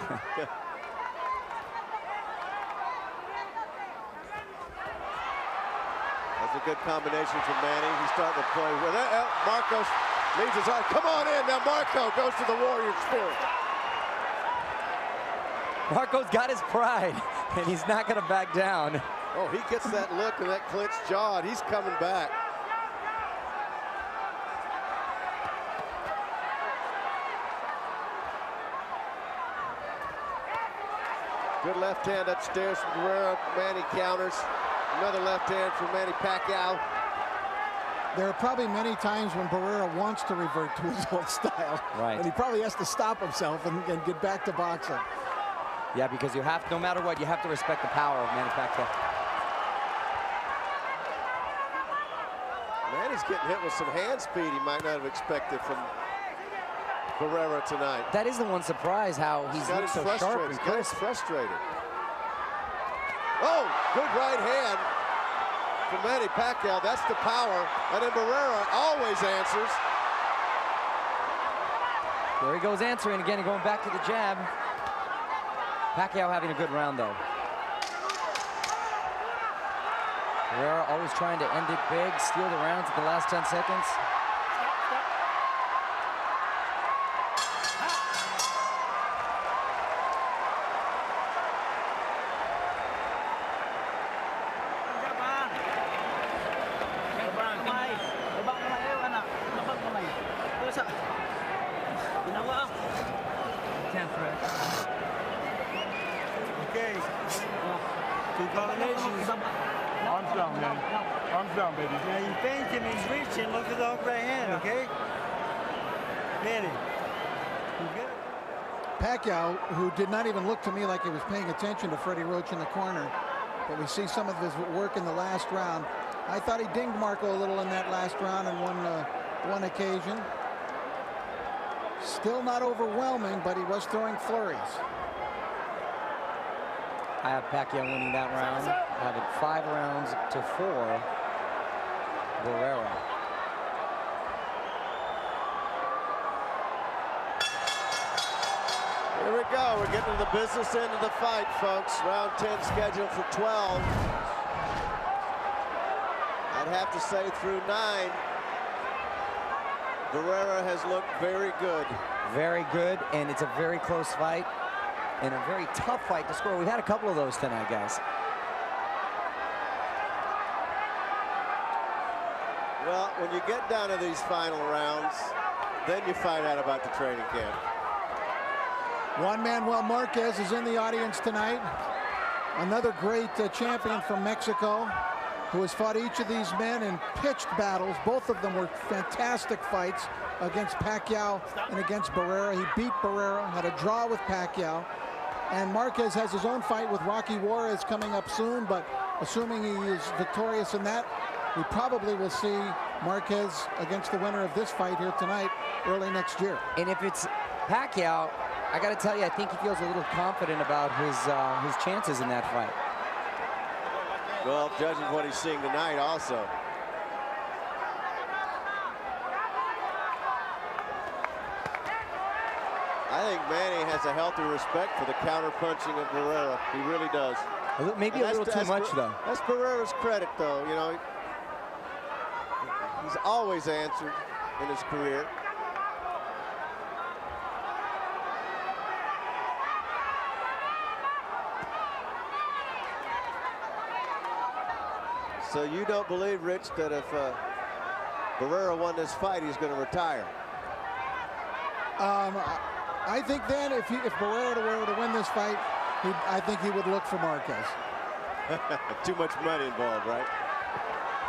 That's a good combination from Manny. He's starting to play with it. Marcos leads his arm. Come on in. Now Marco goes to the Warrior Spirit. Marco's got his pride, and he's not going to back down. Oh, he gets that look and that clenched jaw, and he's coming back. Good left hand upstairs from Barrera. Manny counters. Another left hand from Manny Pacquiao. There are probably many times when Barrera wants to revert to his old style. Right. And he probably has to stop himself and get back to boxing. Yeah, because you have, no matter what, you have to respect the power of Manny Pacquiao. Manny's getting hit with some hand speed he might not have expected from Barrera tonight. That is the one surprise, how he's looked so sharp and crisp. Frustrated. Oh, good right hand from Manny Pacquiao. That's the power. And then Barrera always answers. There he goes answering again and going back to the jab. Pacquiao having a good round, though. Barrera always trying to end it big, steal the rounds at the last 10 seconds. Okay. Two combinations. Arms down, man. Arms down, baby. Now you feint him, he's reaching. Look at the hook right hand, okay? Manny. You good? Pacquiao, who did not even look to me like he was paying attention to Freddie Roach in the corner, but we see some of his work in the last round. I thought he dinged Marco a little in that last round on one occasion. Still not overwhelming, but he was throwing flurries. I have Pacquiao winning that round. I have it 5 rounds to 4. Barrera. Here we go. We're getting to the business end of the fight, folks. Round 10 scheduled for 12. I'd have to say through 9. Barrera has looked very good. Very good, and it's a very close fight and a very tough fight to score. We've had a couple of those tonight, guys. Well, when you get down to these final rounds, then you find out about the training camp. Juan Manuel Marquez is in the audience tonight. Another great champion from Mexico who has fought each of these men in pitched battles. Both of them were fantastic fights against Pacquiao and against Barrera. He beat Barrera, had a draw with Pacquiao. And Marquez has his own fight with Rocky Juarez coming up soon, but assuming he is victorious in that, we probably will see Marquez against the winner of this fight here tonight early next year. And if it's Pacquiao, I got to tell you, I think he feels a little confident about his chances in that fight. Well, judging what he's seeing tonight also. I think Manny has a healthy respect for the counter-punching of Barrera. He really does. Maybe a little too much, though. That's Barrera's credit, though. You know, he's always answered in his career. So you don't believe, Rich, that if Barrera won this fight, he's going to retire? I think then if Barrera were to win this fight, I think he would look for Marquez. Too much money involved, right?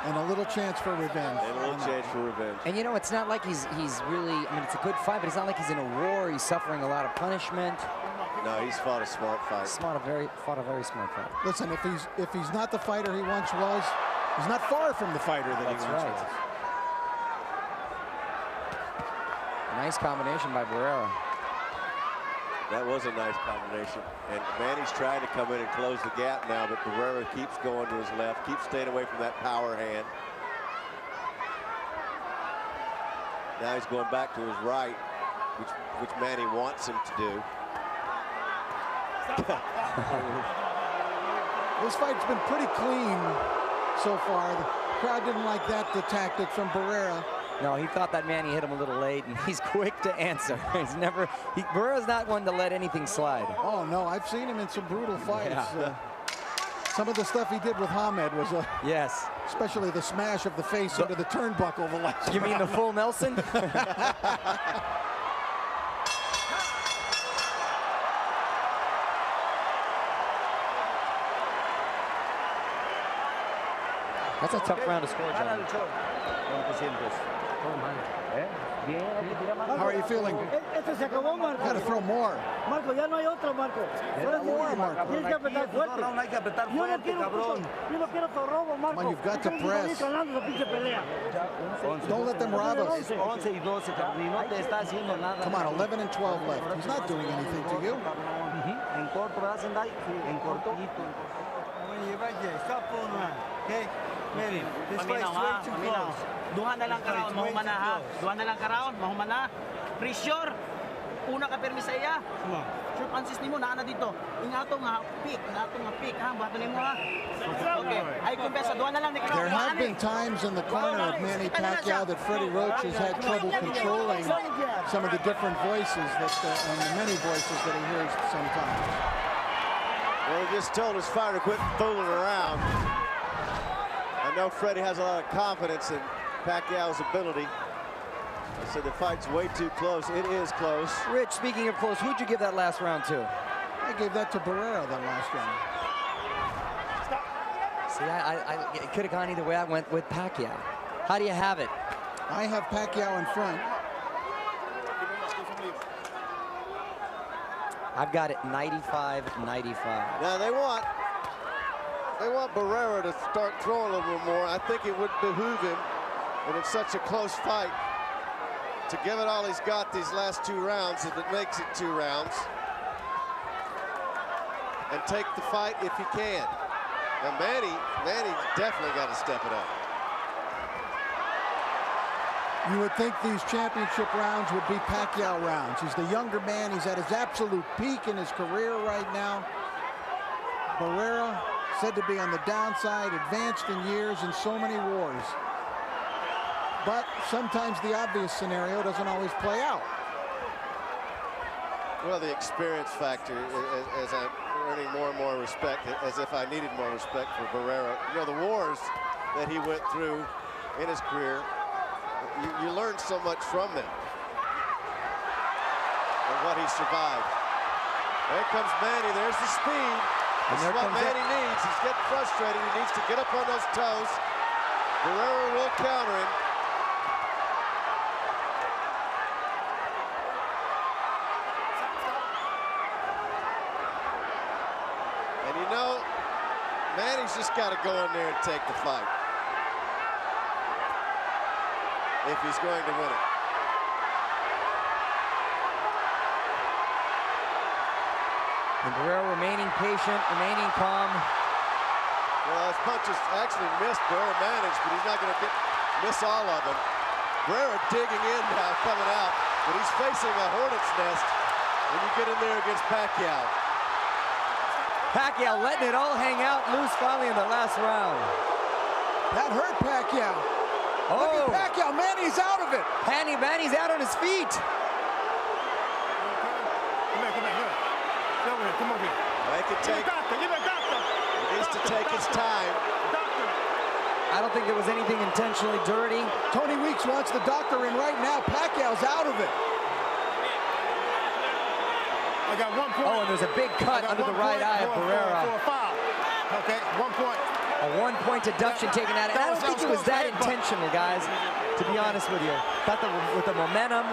And a little chance for revenge. And a little chance for revenge. And you know, it's not like he's really, I mean, it's a good fight, but it's not like he's in a war. He's suffering a lot of punishment. No, he's fought a smart fight. Fought a very smart fight. Listen, if he's not the fighter he once was, he's not far from the fighter that he once was. Nice combination by Barrera. That was a nice combination. And Manny's trying to come in and close the gap now, but Barrera keeps going to his left, keeps staying away from that power hand. Now he's going back to his right, which Manny wants him to do. This fight's been pretty clean so far. The crowd didn't like the tactic from Barrera. No, he thought that Manny hit him a little late, and he's quick to answer. Barrera's not one to let anything slide. Oh, no, I've seen him in some brutal fights. Yeah. Some of the stuff he did with Hamed was yes. Especially the smash of the face into the turnbuckle the last You mean the full Nelson? That's a tough round to score, John. How are you feeling? Este se acabó, Marco. Got to throw more. Marco, ya no hay otra, Marco. More, Marco. Tienes que apretar fuerte. Yo no quiero tu robo, Marco. Come on, you've got to press. Don't let them rob us. Come on, 11 and 12 left. He's not doing anything to you. Okay? Maybe. This fight's way too close. Duha na lang karon, mahumana ha. Duha na lang karon, mahumana. Pressure. Una ka permi sa iya. Shoot answers nimo naa na dito. Ingato nga pick ha, bato nimo ha. Okay. Ay kumpesa duha na lang ni karon. There have been times in the corner of Manny Pacquiao that Freddie Roach has had trouble controlling some of the different voices and the many voices that he hears sometimes. Well, he just told his fighter to quit fooling around. I know Freddie has a lot of confidence in Pacquiao's ability. I said the fight's way too close. It is close. Rich, speaking of close, who'd you give that last round to? I gave that to Barrera that last round. See, it could have gone either way. I went with Pacquiao. How do you have it? I have Pacquiao in front. I've got it 95-95. Now they want Barrera to start throwing a little more. I think it would behoove him, and it's such a close fight, to give it all he's got these last 2 rounds, if it makes it 2 rounds, and take the fight if he can. Now Manny definitely got to step it up. You would think these championship rounds would be Pacquiao rounds. He's the younger man. He's at his absolute peak in his career right now. Barrera, said to be on the downside, advanced in years in so many wars. but sometimes the obvious scenario doesn't always play out. Well, the experience factor, as I'm earning more and more respect, as if I needed more respect for Barrera. You know, the wars that he went through in his career, you learn so much from them and what he survived. There comes Manny. There's the speed. This is what Manny needs. He's getting frustrated. He needs to get up on those toes. Barrera will counter him. And you know, Manny's just got to go in there and take the fight if he's going to win it. And Barrera remaining patient, remaining calm. Well, his punches actually missed. Barrera managed, but he's not going to miss all of them. Barrera digging in now, coming out, but he's facing a hornet's nest when you get in there against Pacquiao. Pacquiao letting it all hang out loose finally in the last round. That hurt Pacquiao. Oh. Look at Pacquiao. Manny's out of it. Manny's out on his feet. Come over here. They can take. He needs to take his time. I don't think there was anything intentionally dirty. Tony Weeks wants the doctor in right now. Pacquiao's out of it. I got 1 point. Oh, and there's a big cut under the right eye of Barrera. For a foul. Okay, 1 point. A 1-point deduction taken out. And I don't think it was that intentional, guys, to be honest with you. Thought with the momentum,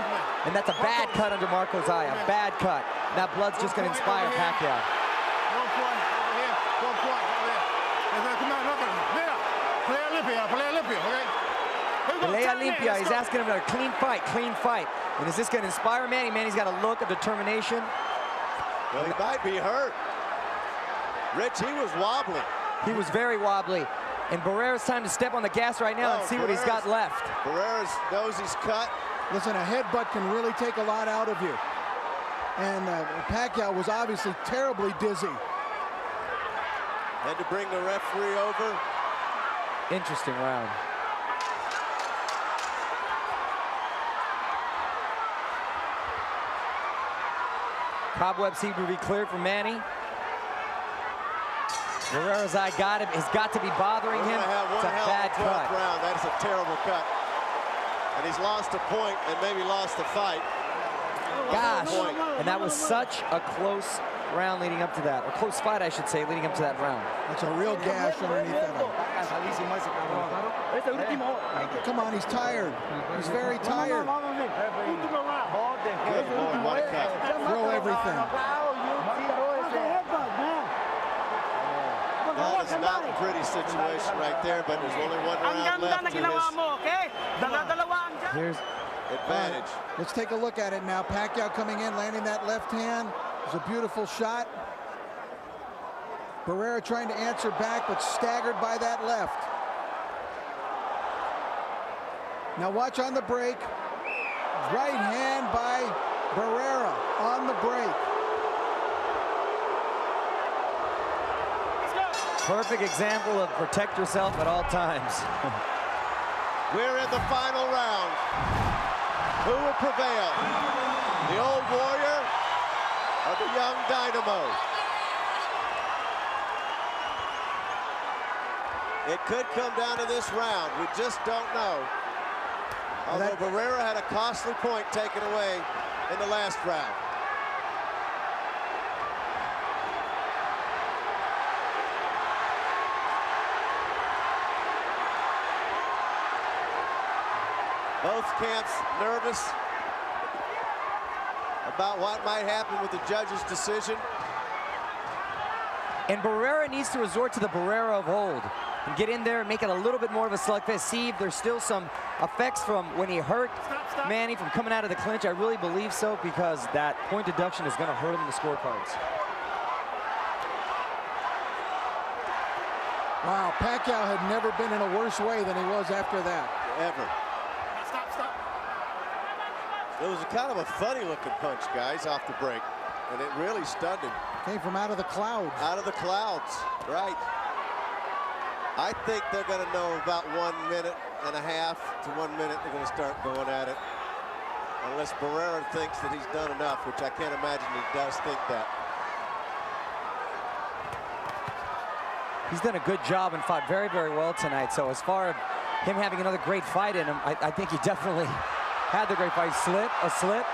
and that's a bad cut under Marco's eye, a bad cut. That blood's just going to inspire Pacquiao. 1 point over here, 1 point over there. Come on, look at him. There. Play Olympia, okay? Play Olympia. He's asking him for a clean fight, clean fight. And is this going to inspire Manny? Manny's got a look of determination. Well, he might be hurt. Rich, he was wobbly. He was very wobbly. And Barrera's time to step on the gas right now and see what he's got left. Barrera knows he's cut. Listen, a headbutt can really take a lot out of you. And Pacquiao was obviously terribly dizzy. Had to bring the referee over. Interesting round. Cobweb seemed to be cleared for Manny. Barrera's eye has got to be bothering him. It's a bad cut. Round. That is a terrible cut. And he's lost a point and maybe lost the fight. Gosh, and that was such a close round leading up to that. A close fight, I should say, leading up to that round. That's a real gash underneath that eye. Come on, he's tired. He's very tired. Throw everything. That is not a pretty situation right there, but there's only one round left to this. Here's advantage. Let's take a look at it now. Pacquiao coming in, landing that left hand. It was a beautiful shot. Barrera trying to answer back, but staggered by that left. Now watch on the break. Right hand by Barrera on the break. perfect example of protect yourself at all times. We're in the final round. Who will prevail? The old warrior or the young dynamo? It could come down to this round. We just don't know. Although Barrera had a costly point taken away in the last round. Both camps nervous about what might happen with the judge's decision. And Barrera needs to resort to the Barrera of old and get in there and make it a little bit more of a slugfest. See if there's still some effects from when he hurt Manny from coming out of the clinch. I really believe so, because that point deduction is going to hurt him in the scorecards. Wow, Pacquiao had never been in a worse way than he was after that. Ever. It was a kind of a funny-looking punch, guys, off the break, and it really stunned him. Came from out of the clouds. Out of the clouds, right. I think they're going to know about 1 minute and a half to 1 minute, they're going to start going at it. Unless Barrera thinks that he's done enough, which I can't imagine he does think that. He's done a good job and fought very, very well tonight. So as far as him having another great fight in him, I think he definitely had the great fight. A slip.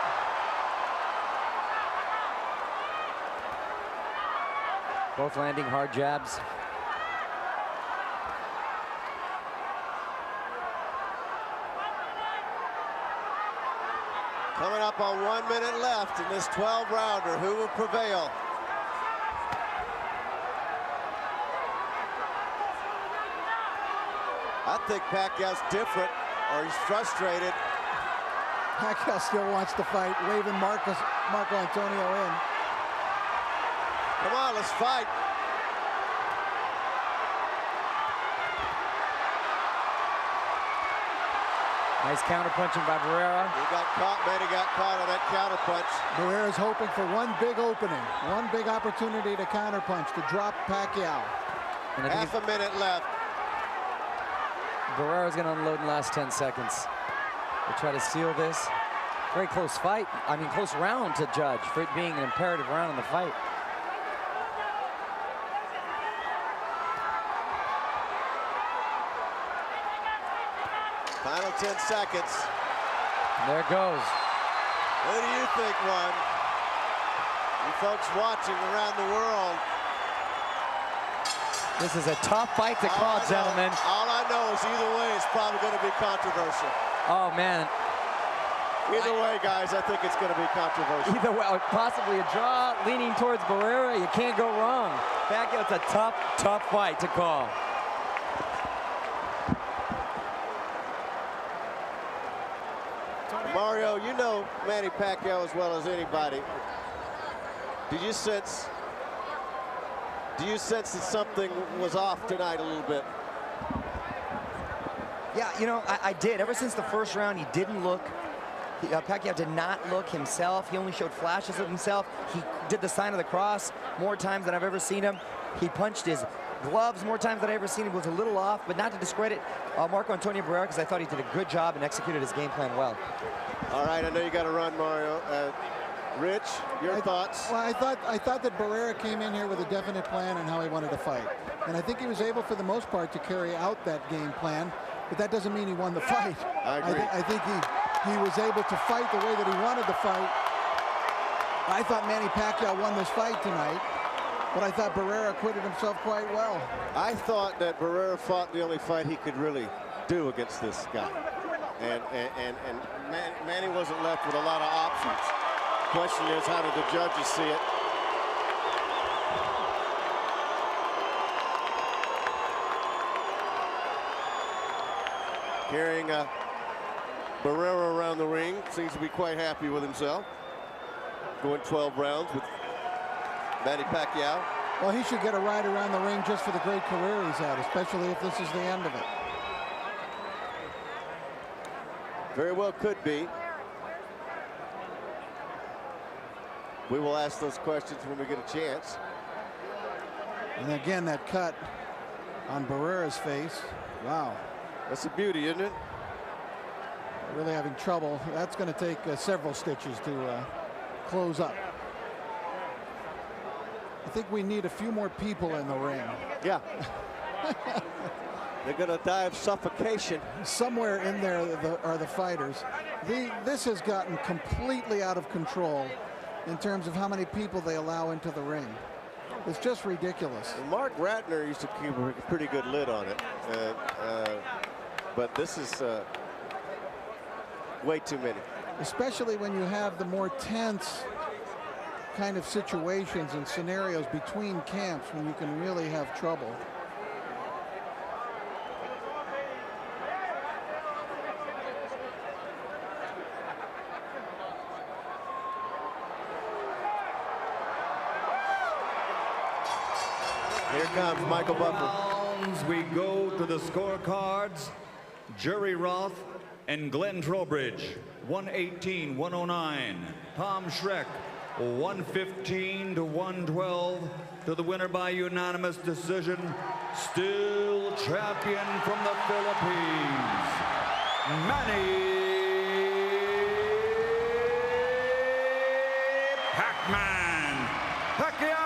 Both landing hard jabs. Coming up on 1 minute left in this 12-rounder. Who will prevail? I think Pacquiao's different, or he's frustrated. Pacquiao still wants to fight, waving Marco Antonio in. Come on, let's fight. Nice counter-punching by Barrera. He got caught, Manny got caught on that counter-punch. Barrera's hoping for one big opening, one big opportunity to counter-punch, to drop Pacquiao. Half a minute left. Barrera's going to unload in the last 10 seconds. We'll try to seal this. Very close fight. I mean, close round to judge for it being an imperative round in the fight. Final 10 seconds. And there it goes. Who do you think won? You folks watching around the world. This is a tough fight to call, gentlemen. All I know is either way it's probably going to be controversial. Oh, man. Either way, guys, I think it's going to be controversial. Either way, possibly a draw, leaning towards Barrera. You can't go wrong. Pacquiao, it's a tough, tough fight to call. Mario, you know Manny Pacquiao as well as anybody. Do you sense that something was off tonight a little bit? Yeah, you know, I did. Ever since the first round, he didn't look. Pacquiao did not look himself. He only showed flashes of himself. He did the sign of the cross more times than I've ever seen him. He punched his gloves more times than I've ever seen him. He was a little off, but not to discredit Marco Antonio Barrera, because I thought he did a good job and executed his game plan well. All right, I know you got to run, Mario. Rich, your thoughts? Well, I thought that Barrera came in here with a definite plan on how he wanted to fight. And I think he was able, for the most part, to carry out that game plan. But that doesn't mean he won the fight. I agree. I think he was able to fight the way that he wanted to fight. I thought Manny Pacquiao won this fight tonight, but I thought Barrera acquitted himself quite well. I thought that Barrera fought the only fight he could really do against this guy. And Manny wasn't left with a lot of options. Question is, how did the judges see it? Carrying Barrera around the ring, seems to be quite happy with himself. Going 12 rounds with Manny Pacquiao. Well, he should get a ride around the ring just for the great career he's had, especially if this is the end of it. Very well could be. We will ask those questions when we get a chance. And again, that cut on Barrera's face. Wow. That's a beauty, isn't it? Really having trouble. That's going to take several stitches to close up. I think we need a few more people in the ring. Yeah. They're going to die of suffocation. Somewhere in there are the fighters. This has gotten completely out of control in terms of how many people they allow into the ring. It's just ridiculous. Well, Mark Ratner used to keep a pretty good lid on it. But this is way too many. Especially when you have the more tense kind of situations and scenarios between camps, when you can really have trouble. Here comes Michael Buffer. We go to the scorecards. Jerry Roth and Glenn Trowbridge, 118-109. Tom Schreck, 115-112. To the winner by unanimous decision, still champion from the Philippines, Manny Pacquiao.